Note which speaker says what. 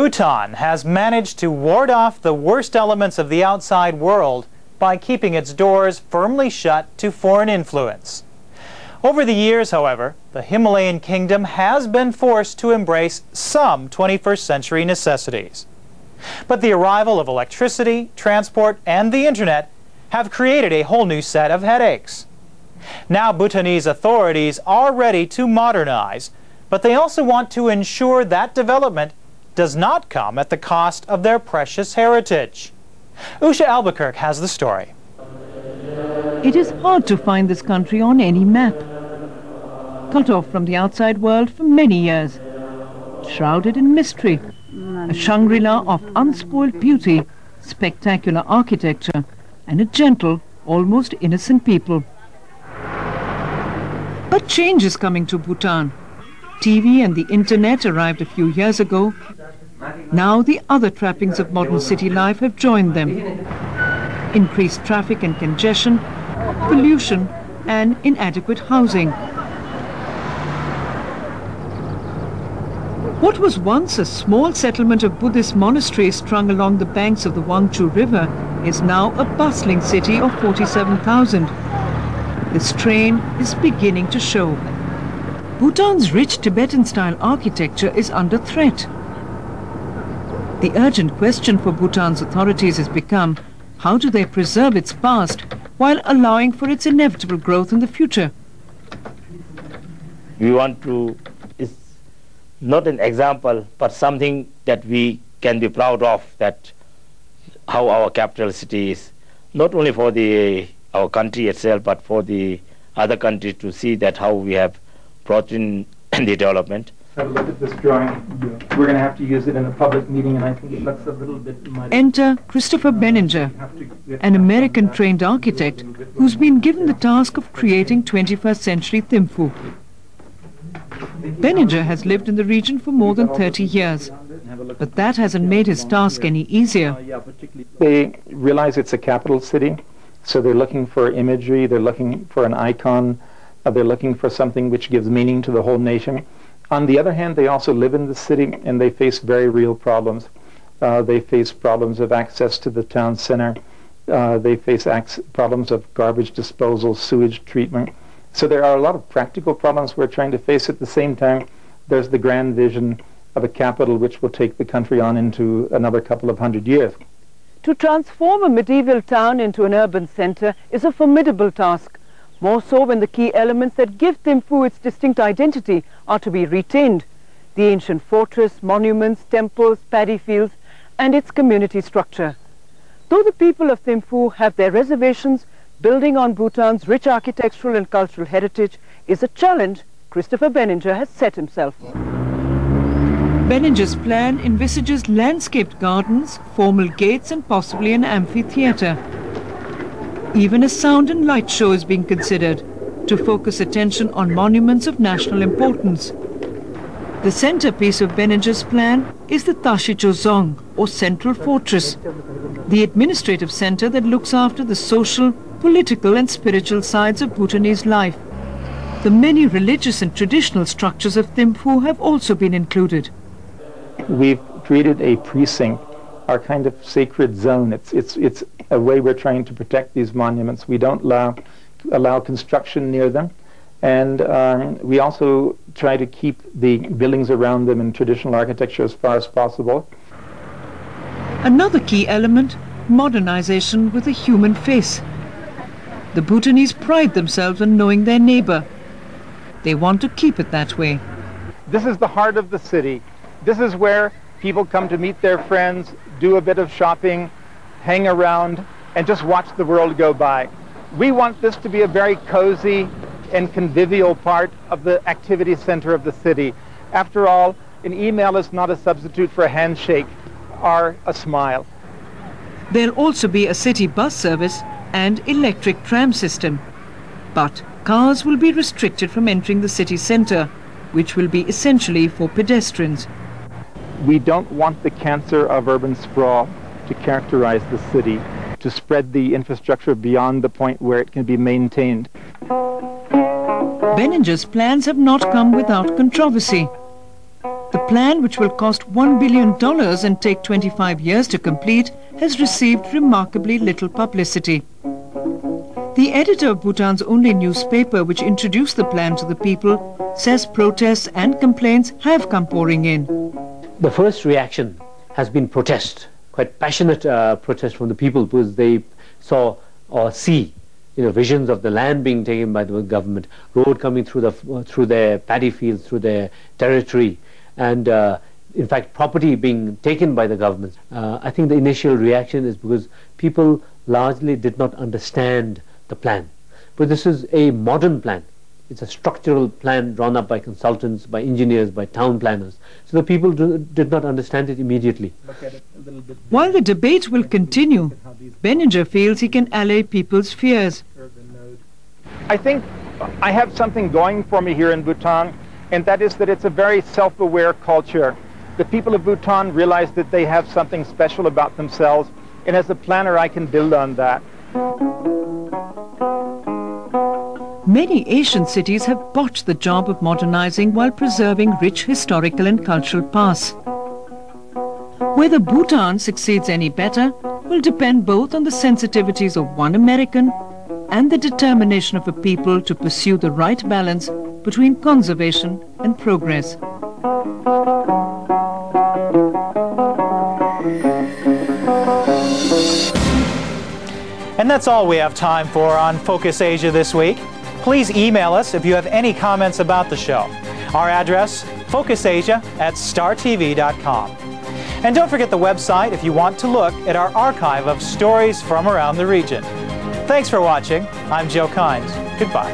Speaker 1: Bhutan has managed to ward off the worst elements of the outside world by keeping its doors firmly shut to foreign influence. Over the years, however, the Himalayan kingdom has been forced to embrace some 21st century necessities. But the arrival of electricity, transport, and the internet have created a whole new set of headaches. Now Bhutanese authorities are ready to modernize, but they also want to ensure that development does not come at the cost of their precious heritage. Usha Albuquerque has the story.
Speaker 2: It is hard to find this country on any map. Cut off from the outside world for many years, shrouded in mystery, a Shangri-La of unspoiled beauty, spectacular architecture, and a gentle, almost innocent people. But change is coming to Bhutan. TV and the internet arrived a few years ago. Now the other trappings of modern city life have joined them. Increased traffic and congestion, pollution, and inadequate housing. What was once a small settlement of Buddhist monasteries strung along the banks of the Wangchu River is now a bustling city of 47,000. The strain is beginning to show. Bhutan's rich Tibetan-style architecture is under threat. The urgent question for Bhutan's authorities has become, how do they preserve its past while allowing for its inevitable growth in the future?
Speaker 3: We want to, it's not an example, but something that we can be proud of, that how our capital city is, not only for our country itself, but for the other countries to see that how we have brought in the development.
Speaker 4: Have a look at this drawing. We're going to have to use it in a public meeting, and I think it looks a little bit muddy.
Speaker 2: Enter Christopher Benninger, an American-trained architect who's been given the task of creating 21st century Thimphu. Benninger has lived in the region for more than 30 years, but that hasn't made his task any easier.
Speaker 4: They realize it's a capital city, so they're looking for imagery, they're looking for an icon, they're looking for something which gives meaning to the whole nation. On the other hand, they also live in the city and they face very real problems. They face problems of access to the town center. They face problems of garbage disposal, sewage treatment. So there are a lot of practical problems we're trying to face. At the same time, there's the grand vision of a capital which will take the country on into another couple of 100 years.
Speaker 2: To transform a medieval town into an urban center is a formidable task. More so when the key elements that give Thimphu its distinct identity are to be retained. The ancient fortress, monuments, temples, paddy fields, and its community structure. Though the people of Thimphu have their reservations, building on Bhutan's rich architectural and cultural heritage is a challenge Christopher Benninger has set himself. Benninger's plan envisages landscaped gardens, formal gates, and possibly an amphitheater. Even a sound and light show is being considered to focus attention on monuments of national importance. The centerpiece of Benninger's plan is the Tashichozong, or Central Fortress, the administrative center that looks after the social, political and spiritual sides of Bhutanese life. The many religious and traditional structures of Thimphu have also been included.
Speaker 4: We've created a precinct, our kind of sacred zone. It's a way we're trying to protect these monuments. We don't allow construction near them, and we also try to keep the buildings around them in traditional architecture as far as possible.
Speaker 2: Another key element, modernization with a human face. The Bhutanese pride themselves on knowing their neighbor. They want to keep it that way.
Speaker 4: This is the heart of the city. This is where people come to meet their friends, do a bit of shopping, hang around, and just watch the world go by. We want this to be a very cozy and convivial part of the activity center of the city. After all, an email is not a substitute for a handshake or a smile.
Speaker 2: There'll also be a city bus service and electric tram system. But cars will be restricted from entering the city center, which will be essentially for pedestrians.
Speaker 4: We don't want the cancer of urban sprawl to characterize the city, to spread the infrastructure beyond the point where it can be maintained.
Speaker 2: Benninger's plans have not come without controversy. The plan, which will cost $1 billion and take 25 years to complete, has received remarkably little publicity. The editor of Bhutan's only newspaper, which introduced the plan to the people, says protests and complaints have come pouring in.
Speaker 5: The first reaction has been protest, quite passionate protest from the people, because they saw or see visions of the land being taken by the government, road coming through their paddy fields, through their territory, and in fact property being taken by the government. I think the initial reaction is because people largely did not understand the plan. But this is a modern plan. It's a structural plan drawn up by consultants, by engineers, by town planners. So the people did not understand it immediately.
Speaker 2: While the debate will continue, Benninger feels he can allay people's fears.
Speaker 4: I think I have something going for me here in Bhutan, and that is that it's a very self-aware culture. The people of Bhutan realize that they have something special about themselves, and as a planner I can build on that.
Speaker 2: Many Asian cities have botched the job of modernizing while preserving rich historical and cultural past. Whether Bhutan succeeds any better will depend both on the sensitivities of one American and the determination of a people to pursue the right balance between conservation and progress.
Speaker 1: And that's all we have time for on Focus Asia this week. Please email us if you have any comments about the show. Our address, focusasia@startv.com. And don't forget the website if you want to look at our archive of stories from around the region. Thanks for watching. I'm Joe Kynes. Goodbye.